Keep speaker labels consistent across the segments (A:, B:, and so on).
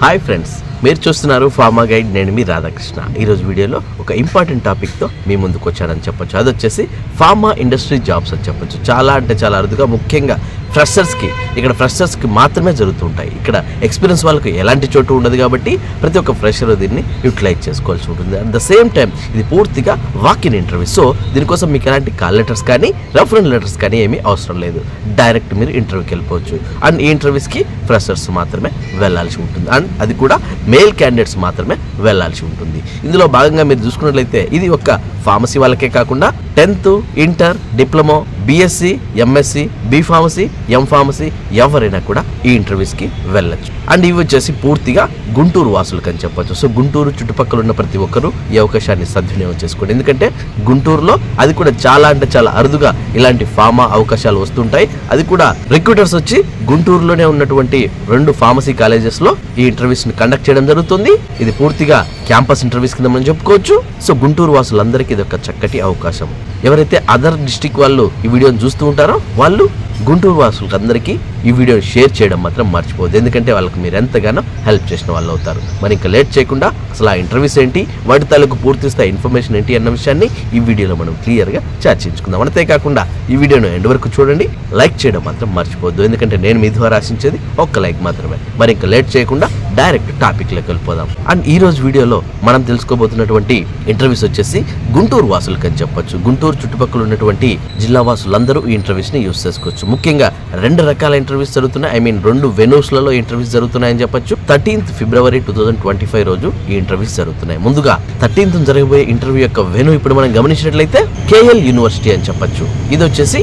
A: Hi friends, మీరు చూస్తున్నారు pharma guide. నేను మీ రాధాకృష్ణ. ఈరోజు వీడియోలో ఒక ఇంపార్టెంట్ టాపిక్తో మీ ముందుకు వచ్చానని చెప్పొచ్చు. అది వచ్చేసి ఫార్మా ఇండస్ట్రీ జాబ్స్ అని చెప్పొచ్చు. చాలా అంటే చాలా అరుదుగా, ముఖ్యంగా ఫ్రెషర్స్కి మాత్రమే జరుగుతుంటాయి. ఇక్కడ ఎక్స్పీరియన్స్ వాళ్ళకి ఎలాంటి చోటు ఉండదు కాబట్టి ప్రతి ఒక్క ఫ్రెషర్ దీన్ని యూటిలైజ్ చేసుకోవాల్సి ఉంటుంది. అట్ ద సేమ్ టైం ఇది పూర్తిగా వాక్-ఇన్ ఇంటర్వ్యూ. సో దీనికోసం మీకు ఎలాంటి కాల్ లెటర్స్ కానీ రెఫరెన్స్ లెటర్స్ కానీ ఏమీ అవసరం లేదు. డైరెక్ట్ మీరు ఇంటర్వ్యూకి వెళ్ళిపోవచ్చు. అండ్ ఈ ఇంటర్వ్యూస్కి ఫ్రెషర్స్ మాత్రమే వెళ్ళాల్సి ఉంటుంది. అండ్ అది కూడా మేల్ క్యాండిడేట్స్ మాత్రమే వెళ్ళాల్సి ఉంటుంది. ఇందులో భాగంగా మీరు చూసుకున్నట్లయితే ఇది ఒక ఫార్మసీ వాళ్ళకే కాకుండా 10th, inter, diploma, BSc, MSc, B pharmacy, M pharmacy ఎవరైనా కూడా ఈ ఇంటర్వ్యూస్కి వెళ్ళొచ్చు. అండ్ ఇవి వచ్చేసి పూర్తిగా గుంటూరు వాసులకు అని చెప్పొచ్చు. సో గుంటూరు చుట్టుపక్కల ఉన్న ప్రతి ఒక్కరూ ఈ అవకాశాన్ని సద్వినియోగం చేసుకోండి. ఎందుకంటే గుంటూరులో అది కూడా చాలా అంటే చాలా అరుదుగా ఇలాంటి ఫార్మా అవకాశాలు వస్తుంటాయి. అది కూడా రిక్రూటర్స్ వచ్చి గుంటూరులోనే ఉన్నటువంటి 2 ఫార్మసీ కాలేజెస్లో ఈ ఇంటర్వ్యూస్ని కండక్ట్ చేయడం జరుగుతుంది. ఇది పూర్తిగా క్యాంపస్ ఇంటర్వ్యూస్ కింద మనం చెప్పుకోవచ్చు. సో గుంటూరు వాసులందరికీ ఇది ఒక చక్కటి అవకాశం. ఎవరైతే అదర్ డిస్ట్రిక్ట్ వాళ్ళు ఈ వీడియోని చూస్తూ ఉంటారో వాళ్ళు గుంటూరు వాసులకు అందరికీ ఈ వీడియోని షేర్ చేయడం మాత్రం మర్చిపోవద్దు. ఎందుకంటే వాళ్ళకి మీరు ఎంతగానో హెల్ప్ చేసిన వాళ్ళు అవుతారు. మరి ఇంకా లేట్ చేయకుండా అసలు ఆ ఇంటర్వ్యూస్ ఏంటి, వాటి తాలూకు పూర్తి స్థాయి ఇన్ఫర్మేషన్ ఏంటి అన్న విషయాన్ని ఈ వీడియోలో మనం క్లియర్గా చర్చించుకుందాం. అంతేకాకుండా ఈ వీడియోను ఎండ్ వరకు చూడండి. లైక్ చేయడం మాత్రం మర్చిపోవద్దు. ఎందుకంటే నేను మీ ద్వారా ఆశించేది ఒక్క లైక్ మాత్రమే. మరి ఇంకా లేట్ చేయకుండా డైరెక్ట్ టాపిక్లోకి వెళ్ళిపోదాం. అండ్ ఈ రోజు వీడియోలో మనం తెలుసుకోబోతున్నటువంటి ఇంటర్వ్యూస్ వచ్చేసి గుంటూరు వాసులకు అని చెప్పొచ్చు. గుంటూరు చుట్టుపక్కల ఉన్నటువంటి జిల్లా వాసులందరూ ఈ ఇంటర్వ్యూస్ని యూస్ చేసుకోవచ్చు. ముఖ్యంగా 2 రకాల ఇంటర్వ్యూస్ జరుగుతున్నాయి. 2 వెన్యూస్లలో ఇంటర్వ్యూస్ జరుగుతున్నాయని చెప్పొచ్చు. 13th February 2025 రోజు ఈ ఇంటర్వ్యూస్ జరుగుతున్నాయి. ముందుగా 13th జరగబోయే ఇంటర్వ్యూ యొక్క వెన్యూ ఇప్పుడు మనం గమనించినట్లయితే కేఎల్ యూనివర్సిటీ అని చెప్పొచ్చు. ఇది వచ్చేసి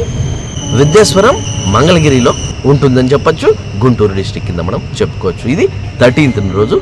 A: విద్యాస్వరం మంగళగిరిలో ఉంటుందని చెప్పొచ్చు. గుంటూరు డిస్ట్రిక్ట్ కింద మనం చెప్పుకోవచ్చు. ఇది 13th రోజు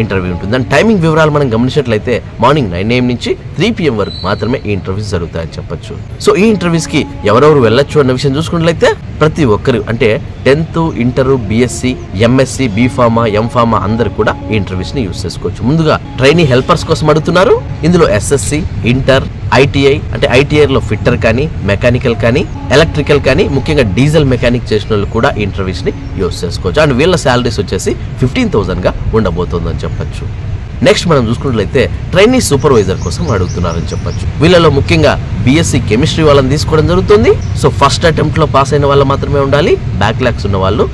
A: ఇంటర్వ్యూ ఉంటుంది. అండ్ టైమింగ్ వివరాలు మనం గమనించినట్లయితే మార్నింగ్ 9 AM నుంచి 3 PM వరకు మాత్రమే ఈ ఇంటర్వ్యూస్ జరుగుతాయని చెప్పొచ్చు. సో ఈ ఇంటర్వ్యూస్కి ఎవరెవరు వెళ్ళొచ్చు అన్న విషయం చూసుకున్నట్లయితే ప్రతి ఒక్కరు అంటే 10th, inter, BSc, MSc, B pharma, M pharma అందరు కూడా ఈ ఇంటర్వ్యూస్ని యూస్ చేసుకోవచ్చు. ముందుగా ట్రైనీ హెల్పర్స్ కోసం అడుగుతున్నారు. ఇందులో ఎస్ఎస్సి, ఇంటర్, ఐటీఐ అంటే ఐటీఐలో ఫిట్టర్ కానీ, మెకానికల్ కానీ, ఎలక్ట్రికల్ కానీ, ముఖ్యంగా డీజిల్ మెకానిక్ చేసిన వాళ్ళు కూడా ఈ ఇంటర్వ్యూస్ని యూస్ చేసుకోవచ్చు. అండ్ వీళ్ళ శాలరీస్ వచ్చేసి 15,000గా ఉండబోతుందని చెప్పొచ్చు. నెక్స్ట్ మనం చూసుకున్నట్లయితే ట్రైనీ సూపర్వైజర్ కోసం అడుగుతున్నారని చెప్పొచ్చు. వీళ్ళలో ముఖ్యంగా బీఎస్సీ కెమిస్ట్రీ వాళ్ళని తీసుకోవడం జరుగుతుంది. సో ఫస్ట్ అటెంప్ట్లో పాస్ అయిన వాళ్ళు మాత్రమే ఉండాలి. బ్యాక్లాగ్స్ ఉన్న వాళ్ళు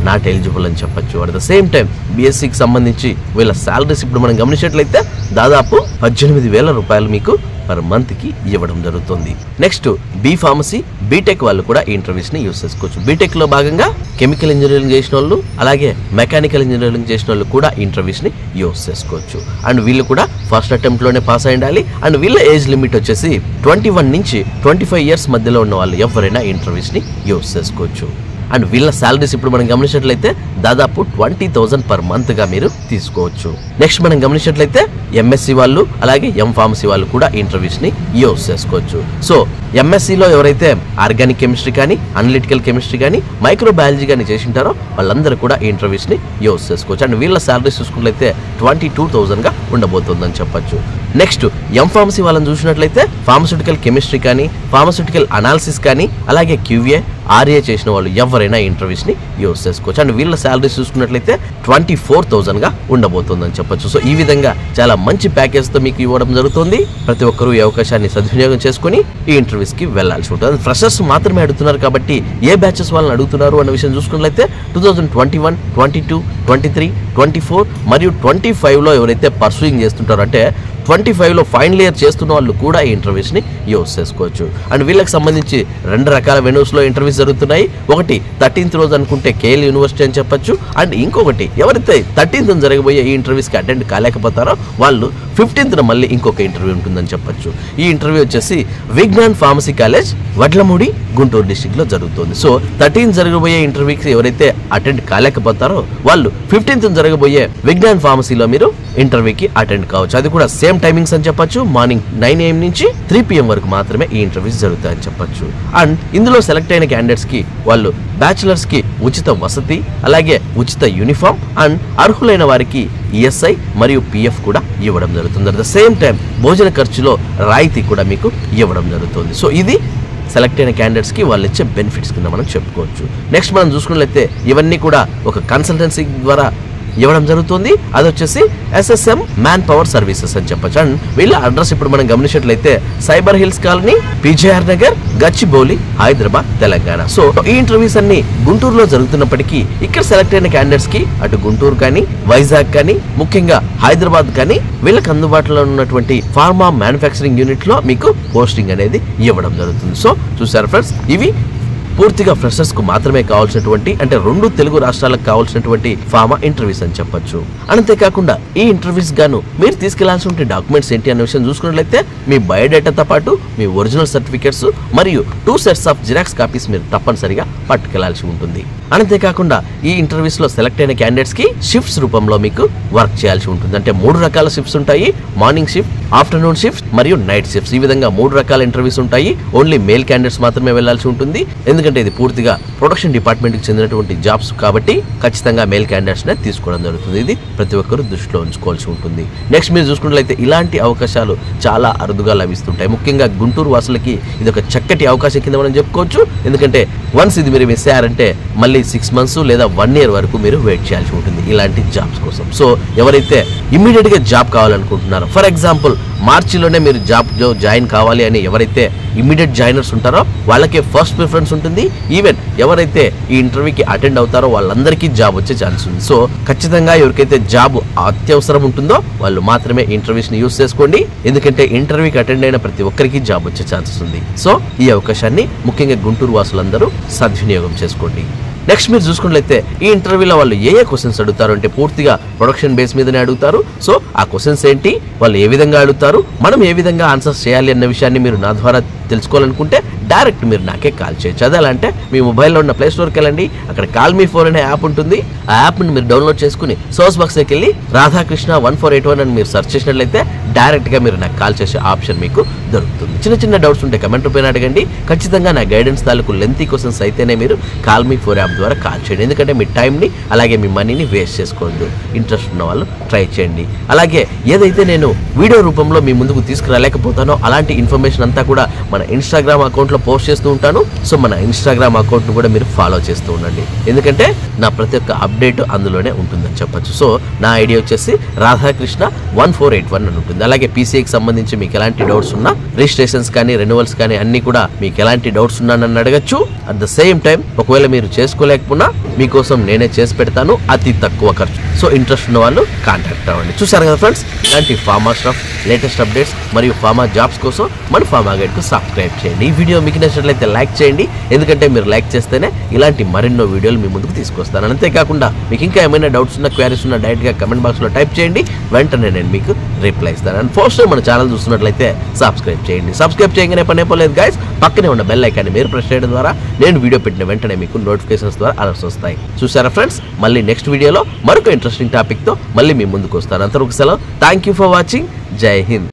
A: నాట్ ఎలిజిబుల్ అని చెప్పొచ్చు. అట్ ద సేమ్ టైం బీఎస్సీకి సంబంధించి వీళ్ళ శాలరీస్ ఇప్పుడు మనం గమనించినట్లయితే దాదాపు 18,000 రూపాయలు మీకు పర్ మంత్కి ఇవ్వడం జరుగుతుంది. నెక్స్ట్ బీ ఫార్మసీ, బీటెక్ వాళ్ళు కూడా ఈ ఇంటర్వ్యూస్ని యూస్ చేసుకోవచ్చు. బీటెక్లో భాగంగా కెమికల్ ఇంజనీరింగ్ చేసిన వాళ్ళు అలాగే మెకానికల్ ఇంజనీరింగ్ చేసిన వాళ్ళు కూడా ఈ ఇంటర్వ్యూస్ని యూస్ చేసుకోవచ్చు. అండ్ వీళ్ళు కూడా ఫస్ట్ అటెంప్ట్లోనే పాస్ అయి ఉండాలి. అండ్ వీళ్ళ ఏజ్ లిమిట్ వచ్చేసి 21 నుంచి 25 years మధ్యలో ఉన్న వాళ్ళు ఎవరైనా ఈ ఇంటర్వ్యూస్ని యూస్ చేసుకోవచ్చు. అండ్ వీళ్ళ శాలరీస్ ఇప్పుడు మనం గమనించినట్లయితే దాదాపు 20,000 పర్ మంత్గా మీరు తీసుకోవచ్చు. నెక్స్ట్ మనం గమనించినట్లయితే ఎంఎస్సీ వాళ్ళు అలాగే ఎం ఫార్మసీ వాళ్ళు కూడా ఇంటర్వ్యూస్ని యూస్ చేసుకోవచ్చు. సో ఎంఎస్సీలో ఎవరైతే ఆర్గానిక్ కెమిస్ట్రీ కానీ, అనలిటికల్ కెమిస్ట్రీ కానీ, మైక్రోబయాలజీ కానీ చేసి ఉంటారో వాళ్ళందరూ కూడా ఈ ఇంటర్వ్యూస్ని యూస్ చేసుకోవచ్చు. అండ్ వీళ్ళ శాలరీస్ చూసుకున్నట్లయితే 22,000గా ఉండబోతుందని చెప్పొచ్చు. నెక్స్ట్ ఎం ఫార్మసీ వాళ్ళని చూసినట్లయితే ఫార్మస్యూటికల్ కెమిస్ట్రీ కానీ, ఫార్మస్యూటికల్ అనాలిసిస్ కానీ, అలాగే క్యూఏ, ఆర్ఏ చేసిన వాళ్ళు ఎవరైనా ఇంటర్వ్యూస్ని యూస్ చేసుకోవచ్చు. అండ్ వీళ్ళ శాలరీస్ చూసుకున్నట్లయితే 24,000గా ఉండబోతుందని చెప్పొచ్చు. సో ఈ విధంగా చాలా మంచి ప్యాకేజ్తో మీకు ఇవ్వడం జరుగుతుంది. ప్రతి ఒక్కరూ ఈ అవకాశాన్ని సద్వినియోగం చేసుకుని ఈ ఇంటర్వ్యూస్కి వెళ్లాల్సి ఉంటుంది. ఫ్రెషర్స్ మాత్రమే అడుగుతున్నారు కాబట్టి ఏ బ్యాచెస్ వాళ్ళని అడుగుతున్నారు అన్న విషయం చూసుకున్నట్లయితే 2021, 22, 23, 24 మరియు 25లో ఎవరైతే పర్సూయింగ్ చేస్తుంటారో అంటే 25లో ఫైనల్ ఇయర్ చేస్తున్న వాళ్ళు కూడా ఈ ఇంటర్వ్యూస్ని యూస్ చేసుకోవచ్చు. అండ్ వీళ్ళకి సంబంధించి 2 రకాల వెన్యూస్లో ఇంటర్వ్యూస్ జరుగుతున్నాయి. ఒకటి 13th రోజు అనుకుంటే కేఎల్ యూనివర్సిటీ అని చెప్పొచ్చు. అండ్ ఇంకొకటి ఎవరైతే 13th జరగబోయే ఈ ఇంటర్వ్యూస్కి అటెండ్ కాలేకపోతారో వాళ్ళు 15th మళ్ళీ ఇంకొక ఇంటర్వ్యూ ఉంటుందని చెప్పొచ్చు. ఈ ఇంటర్వ్యూ వచ్చేసి విజ్ఞాన్ ఫార్మసీ కాలేజ్, వడ్లమూడి, గుంటూరు డిస్ట్రిక్ట్లో జరుగుతుంది. సో 13th జరగబోయే ఇంటర్వ్యూకి ఎవరైతే అటెండ్ కాలేకపోతారో వాళ్ళు 15th జరగబోయే విజ్ఞాన్ ఫార్మసీలో మీరు ఇంటర్వ్యూకి అటెండ్ కావచ్చు. అది కూడా సేమ్ టైమింగ్స్ అని చెప్పొచ్చు. మార్నింగ్ 9 AM నుంచి 3 PM వరకు మాత్రమే ఈ ఇంటర్వ్యూస్ జరుగుతాయని చెప్పొచ్చు. అండ్ ఇందులో సెలెక్ట్ అయిన క్యాండిడేట్స్కి వాళ్ళు బ్యాచిలర్స్కి ఉచిత వసతి అలాగే ఉచిత యూనిఫామ్ అండ్ అర్హులైన వారికి ఈఎస్ఐ మరియు పిఎఫ్ కూడా ఇవ్వడం జరుగుతుంది. అట్ ద సేమ్ టైం భోజన ఖర్చులో రాయితీ కూడా మీకు ఇవ్వడం జరుగుతుంది. సో ఇది సెలెక్ట్ అయిన క్యాండిడేట్స్కి వాళ్ళు ఇచ్చే బెనిఫిట్స్ కింద మనం చెప్పుకోవచ్చు. నెక్స్ట్ మనం చూసుకున్నట్లయితే ఇవన్నీ కూడా ఒక కన్సల్టెన్సీ ద్వారా ఇవ్వడం జరుగుతుంది. అది వచ్చేసి SSM మ్యాన్ పవర్ సర్వీసెస్ అని చెప్పొచ్చు. అండ్ వీళ్ళ అడ్రస్ ఇప్పుడు మనం గమనించినట్లయితే cyber hills colony, PJR Nagar, Gachibowli, Hyderabad, Telangana. So ఈ ఇంటర్వ్యూస్ అన్ని గుంటూరులో జరుగుతున్నప్పటికీ ఇక్కడ సెలెక్ట్ అయిన క్యాండిడేట్స్ కి అటు గుంటూరు కానీ, వైజాగ్ కానీ, ముఖ్యంగా హైదరాబాద్ కానీ వీళ్ళకి అందుబాటులో ఉన్నటువంటి ఫార్మా మ్యానుఫ్యాక్చరింగ్ యూనిట్ లో మీకు పోస్టింగ్ అనేది ఇవ్వడం జరుగుతుంది. సో చూసారు ఫ్రెండ్స్, ఇవి పూర్తిగా ఫ్రెషర్స్ కు మాత్రమే కావాల్సినటువంటి, అంటే 2 తెలుగు రాష్ట్రాలకు కావాల్సినటువంటి ఫార్మా ఇంటర్వ్యూస్ అని చెప్పొచ్చు. అంతేకాకుండా ఈ ఇంటర్వ్యూస్ గాను మీరు తీసుకెళ్లాల్సిన డాక్యుమెంట్స్ ఏంటి అనే విషయం చూసుకున్నట్లయితే మీ బయోడేటాతో పాటు మీ ఒరిజినల్ సర్టిఫికేట్స్ మరియు 2 సెట్స్ ఆఫ్ జిరాక్స్ కాపీస్ మీరు తప్పనిసరిగా పట్టుకెళ్లాల్సి ఉంటుంది. అంతేకాకుండా ఈ ఇంటర్వ్యూస్ లో సెలెక్ట్ అయిన క్యాండిడేట్స్ కి షిఫ్ట్స్ రూపంలో మీకు వర్క్ చేయాల్సి ఉంటుంది. అంటే 3 రకాల షిఫ్ట్స్ ఉంటాయి. మార్నింగ్ షిఫ్ట్, ఆఫ్టర్నూన్ షిఫ్ట్ మరియు నైట్ షిఫ్ట్స్. ఈ విధంగా 3 రకాల ఇంటర్వ్యూస్ ఉంటాయి. ఓన్లీ మేల్ క్యాండిడేట్స్ మాత్రమే వెళ్లాల్సి ఉంటుంది. ఎందుకంటే ఇది పూర్తిగా ప్రొడక్షన్ డిపార్ట్మెంట్ కి చెందినటువంటి జాబ్స్ కాబట్టి ఖచ్చితంగా మేల్ క్యాండిడేట్స్ నే తీసుకోవడం జరుగుతుంది. ఇది ప్రతి ఒక్కరు దృష్టిలో ఉంచుకోవాల్సి ఉంటుంది. నెక్స్ట్ మీరు చూసుకున్నట్లయితే ఇలాంటి అవకాశాలు చాలా అరుదుగా లభిస్తుంటాయి. ముఖ్యంగా గుంటూరు వాసులకి ఇది ఒక చక్కటి అవకాశం కింద మనం చెప్పుకోవచ్చు. ఎందుకంటే వన్స్ ఇది మీరు మిస్ అయ్యారంటే మళ్ళీ 6 months లేదా 1 year వరకు మీరు వెయిట్ చేయాల్సి ఉంటుంది ఇలాంటి జాబ్స్ కోసం. సో ఎవరైతే ఇమ్మీడియట్ గా జాబ్ కావాలనుకుంటున్నారో, ఫర్ ఎగ్జాంపుల్ మార్చిలోనే మీరు జాబ్ జాయిన్ కావాలి అని ఎవరైతే ఇమ్మీడియట్ జాయినర్స్ ఉంటారో వాళ్ళకే ఫస్ట్ ప్రిఫరెన్స్ ఉంటుంది. ఈవెన్ ఎవరైతే ఈ ఇంటర్వ్యూకి అటెండ్ అవుతారో వాళ్ళందరికీ జాబ్ వచ్చే ఛాన్స్ ఉంది. సో ఖచ్చితంగా ఎవరికైతే జాబ్ అత్యవసరం ఉంటుందో వాళ్ళు మాత్రమే ఇంటర్వ్యూస్ ని యూస్ చేసుకోండి. ఎందుకంటే ఇంటర్వ్యూకి అటెండ్ అయిన ప్రతి ఒక్కరికి జాబ్ వచ్చే ఛాన్సెస్ ఉంది. సో ఈ అవకాశాన్ని ముఖ్యంగా గుంటూరు వాసులందరూ సద్వినియోగం చేసుకోండి. నెక్స్ట్ మీరు చూసుకున్నట్లయితే ఈ ఇంటర్వ్యూలో వాళ్ళు ఏ క్వశ్చన్స్ అడుగుతారు అంటే పూర్తిగా ప్రొడక్షన్ బేస్ మీదనే అడుగుతారు. సో ఆ క్వశ్చన్స్ ఏంటి, వాళ్ళు ఏ విధంగా అడుగుతారు, మనం ఏ విధంగా ఆన్సర్స్ చేయాలి అన్న విషయాన్ని మీరు నా ద్వారా తెలుసుకోవాలనుకుంటే డైరెక్ట్ మీరు నాకే కాల్ చేయొచ్చు. అదేలంటే మీ మొబైల్లో ఉన్న ప్లే స్టోర్కి వెళ్ళండి, అక్కడ కాల్ మీ ఫోన్ అనే యాప్ ఉంటుంది. ఆ యాప్ని మీరు డౌన్లోడ్ చేసుకుని సోర్స్ బాక్స్కి వెళ్ళి రాధాకృష్ణ 1481 అని మీరు సెర్చ్ చేసినట్లయితే డైరెక్ట్గా మీరు నాకు కాల్ చేసే ఆప్షన్ మీకు దొరుకుతుంది. చిన్న డౌట్స్ ఉంటే కమెంట్ రూపేణ అడగండి. ఖచ్చితంగా నా గైడెన్స్ తాలూకు లెంతీ క్వశ్చన్స్ అయితేనే మీరు కాల్ మీ ఫోర్ యాప్ ద్వారా కాల్ చేయండి. ఎందుకంటే మీ టైంని అలాగే మీ మనీని వేస్ట్ చేసుకోవద్దు. ఇంట్రెస్ట్ ఉన్న వాళ్ళు ట్రై చేయండి. అలాగే ఏదైతే నేను వీడియో రూపంలో మీ ముందుకు తీసుకురాలేకపోతానో అలాంటి ఇన్ఫర్మేషన్ అంతా కూడా మన ఇన్స్టాగ్రామ్ అకౌంట్లో పోస్ట్ చేస్తూ ఉంటాను. సో మన ఇన్స్టాగ్రామ్ అకౌంట్ను కూడా మీరు ఫాలో చేస్తూ ఉండండి. ఎందుకంటే నా ప్రతి ఒక్క అప్డేట్ అందులోనే ఉంటుందని చెప్పొచ్చు. సో నా ఐడియా వచ్చేసి రాధాకృష్ణ 1481 అని ఉంటుంది. అలాగే పీసీఐకి సంబంధించి మీకు ఎలాంటి డౌట్స్ ఉన్నా, రిజిస్ట్రేషన్స్ కానీ రెన్యువల్స్ కానీ అన్ని కూడా మీకు ఎలాంటి డౌట్స్ ఉన్నా నన్ను అడగచ్చు. అట్ ద సేమ్ టైం ఒకవేళ మీరు చేసుకోలేకపోయినా మీకోసం నేనే చేసి పెడతాను అతి తక్కువ ఖర్చు. సో ఇంట్రెస్ట్ ఉన్న వాళ్ళు కాంటాక్ట్ అవ్వండి. చూసారు కదా ఫ్రెండ్స్, ఇలాంటి ఫార్మా స్టఫ్, లేటెస్ట్ అప్డేట్స్ మరియు ఫార్మా జాబ్స్ కోసం మన ఫార్మా గైడ్కు సబ్స్క్రైబ్ చేయండి. ఈ వీడియో మీకు నచ్చినట్లయితే లైక్ చేయండి. ఎందుకంటే మీరు లైక్ చేస్తేనే ఇలాంటి మరెన్నో వీడియోలు మీ ముందుకు తీసుకొస్తాను. అంతేకాకుండా మీకు ఇంకా ఏమైనా డౌట్స్ ఉన్నా, క్వారీస్ ఉన్నా డైరెక్ట్గా కమెంట్ బాక్స్లో టైప్ చేయండి. వెంటనే నేను మీకు రిప్లై ఇస్తాను. అండ్ ఫస్ట్ టైం మన ఛానల్ చూస్తున్నట్లయితే సబ్స్క్రైబ్ చేయండి. సబ్స్క్రైబ్ చేయగానే పని అయిపోలేదు గైస్, పక్కనే ఉన్న బెల్ ఐకాన్ని మీరు ప్రెస్ చేయడం ద్వారా నేను వీడియో పెట్టిన వెంటనే మీకు నోటిఫికేషన్స్ ద్వారా అలర్ట్స్ వస్తాయి. చూసారా ఫ్రెండ్స్, మళ్ళీ నెక్స్ట్ వీడియోలో మరొక ఇంట్రెస్టింగ్ టాపిక్తో మళ్ళీ మీ ముందుకు వస్తాను. అంతవరకు సెలవు. Thank you for watching. జై హింద్.